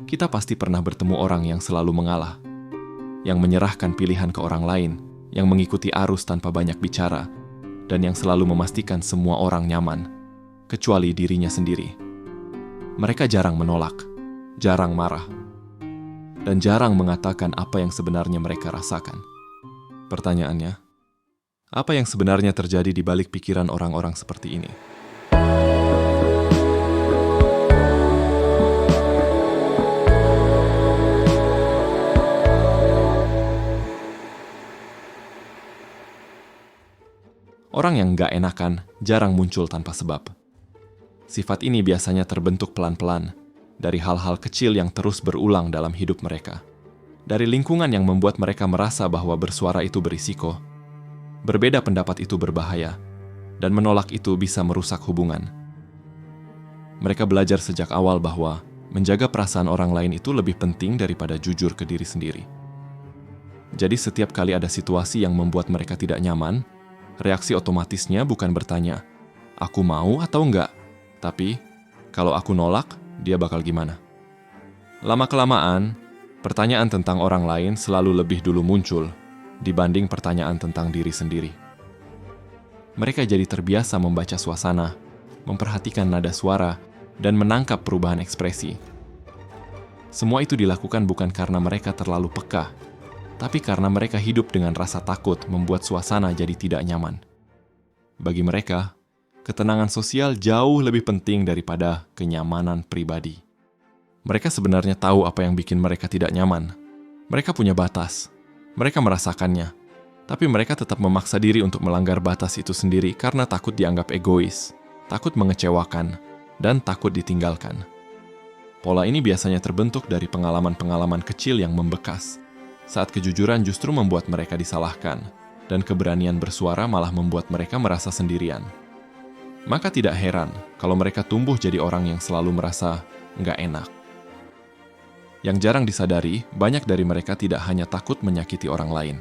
Kita pasti pernah bertemu orang yang selalu mengalah, yang menyerahkan pilihan ke orang lain, yang mengikuti arus tanpa banyak bicara, dan yang selalu memastikan semua orang nyaman, kecuali dirinya sendiri. Mereka jarang menolak, jarang marah, dan jarang mengatakan apa yang sebenarnya mereka rasakan. Pertanyaannya, apa yang sebenarnya terjadi di balik pikiran orang-orang seperti ini? Orang yang gak enakan jarang muncul tanpa sebab. Sifat ini biasanya terbentuk pelan-pelan dari hal-hal kecil yang terus berulang dalam hidup mereka. Dari lingkungan yang membuat mereka merasa bahwa bersuara itu berisiko, berbeda pendapat itu berbahaya, dan menolak itu bisa merusak hubungan. Mereka belajar sejak awal bahwa menjaga perasaan orang lain itu lebih penting daripada jujur ke diri sendiri. Jadi setiap kali ada situasi yang membuat mereka tidak nyaman, reaksi otomatisnya bukan bertanya, "Aku mau atau enggak?" Tapi, "Kalau aku nolak, dia bakal gimana?" Lama-kelamaan, pertanyaan tentang orang lain selalu lebih dulu muncul dibanding pertanyaan tentang diri sendiri. Mereka jadi terbiasa membaca suasana, memperhatikan nada suara, dan menangkap perubahan ekspresi. Semua itu dilakukan bukan karena mereka terlalu peka, tapi karena mereka hidup dengan rasa takut membuat suasana jadi tidak nyaman. Bagi mereka, ketenangan sosial jauh lebih penting daripada kenyamanan pribadi. Mereka sebenarnya tahu apa yang bikin mereka tidak nyaman. Mereka punya batas. Mereka merasakannya. Tapi mereka tetap memaksa diri untuk melanggar batas itu sendiri karena takut dianggap egois, takut mengecewakan, dan takut ditinggalkan. Pola ini biasanya terbentuk dari pengalaman-pengalaman kecil yang membekas, saat kejujuran justru membuat mereka disalahkan, dan keberanian bersuara malah membuat mereka merasa sendirian. Maka tidak heran kalau mereka tumbuh jadi orang yang selalu merasa nggak enak. Yang jarang disadari, banyak dari mereka tidak hanya takut menyakiti orang lain,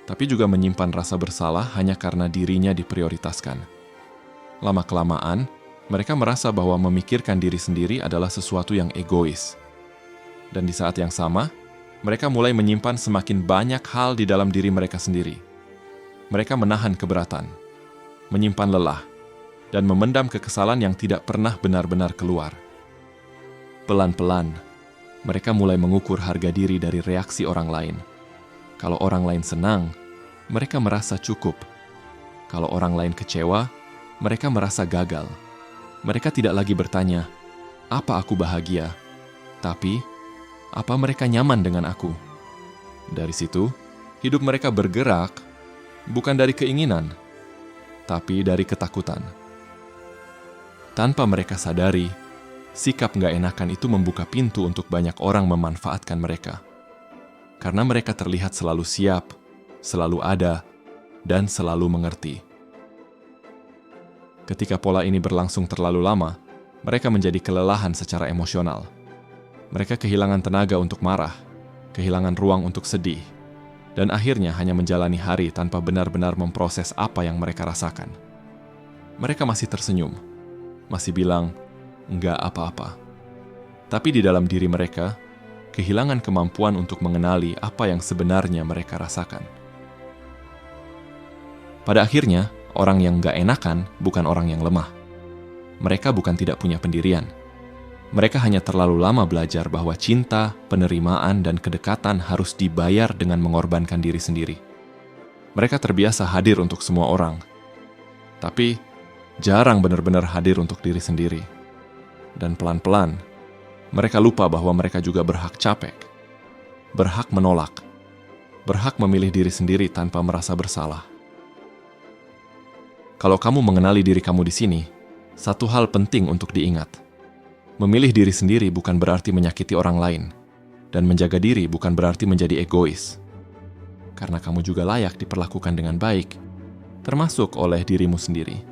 tapi juga menyimpan rasa bersalah hanya karena dirinya diprioritaskan. Lama-kelamaan, mereka merasa bahwa memikirkan diri sendiri adalah sesuatu yang egois. Dan di saat yang sama, mereka mulai menyimpan semakin banyak hal di dalam diri mereka sendiri. Mereka menahan keberatan, menyimpan lelah, dan memendam kekesalan yang tidak pernah benar-benar keluar. Pelan-pelan, mereka mulai mengukur harga diri dari reaksi orang lain. Kalau orang lain senang, mereka merasa cukup. Kalau orang lain kecewa, mereka merasa gagal. Mereka tidak lagi bertanya, "Apa aku bahagia?" Tapi, "Apa mereka nyaman dengan aku?" Dari situ, hidup mereka bergerak, bukan dari keinginan, tapi dari ketakutan. Tanpa mereka sadari, sikap nggak enakan itu membuka pintu untuk banyak orang memanfaatkan mereka. Karena mereka terlihat selalu siap, selalu ada, dan selalu mengerti. Ketika pola ini berlangsung terlalu lama, mereka menjadi kelelahan secara emosional. Mereka kehilangan tenaga untuk marah, kehilangan ruang untuk sedih, dan akhirnya hanya menjalani hari tanpa benar-benar memproses apa yang mereka rasakan. Mereka masih tersenyum, masih bilang, "Nggak apa-apa." Tapi di dalam diri mereka, kehilangan kemampuan untuk mengenali apa yang sebenarnya mereka rasakan. Pada akhirnya, orang yang nggak enakan bukan orang yang lemah. Mereka bukan tidak punya pendirian. Mereka hanya terlalu lama belajar bahwa cinta, penerimaan, dan kedekatan harus dibayar dengan mengorbankan diri sendiri. Mereka terbiasa hadir untuk semua orang, tapi jarang benar-benar hadir untuk diri sendiri. Dan pelan-pelan, mereka lupa bahwa mereka juga berhak capek, berhak menolak, berhak memilih diri sendiri tanpa merasa bersalah. Kalau kamu mengenali diri kamu di sini, satu hal penting untuk diingat. Memilih diri sendiri bukan berarti menyakiti orang lain, dan menjaga diri bukan berarti menjadi egois. Karena kamu juga layak diperlakukan dengan baik, termasuk oleh dirimu sendiri.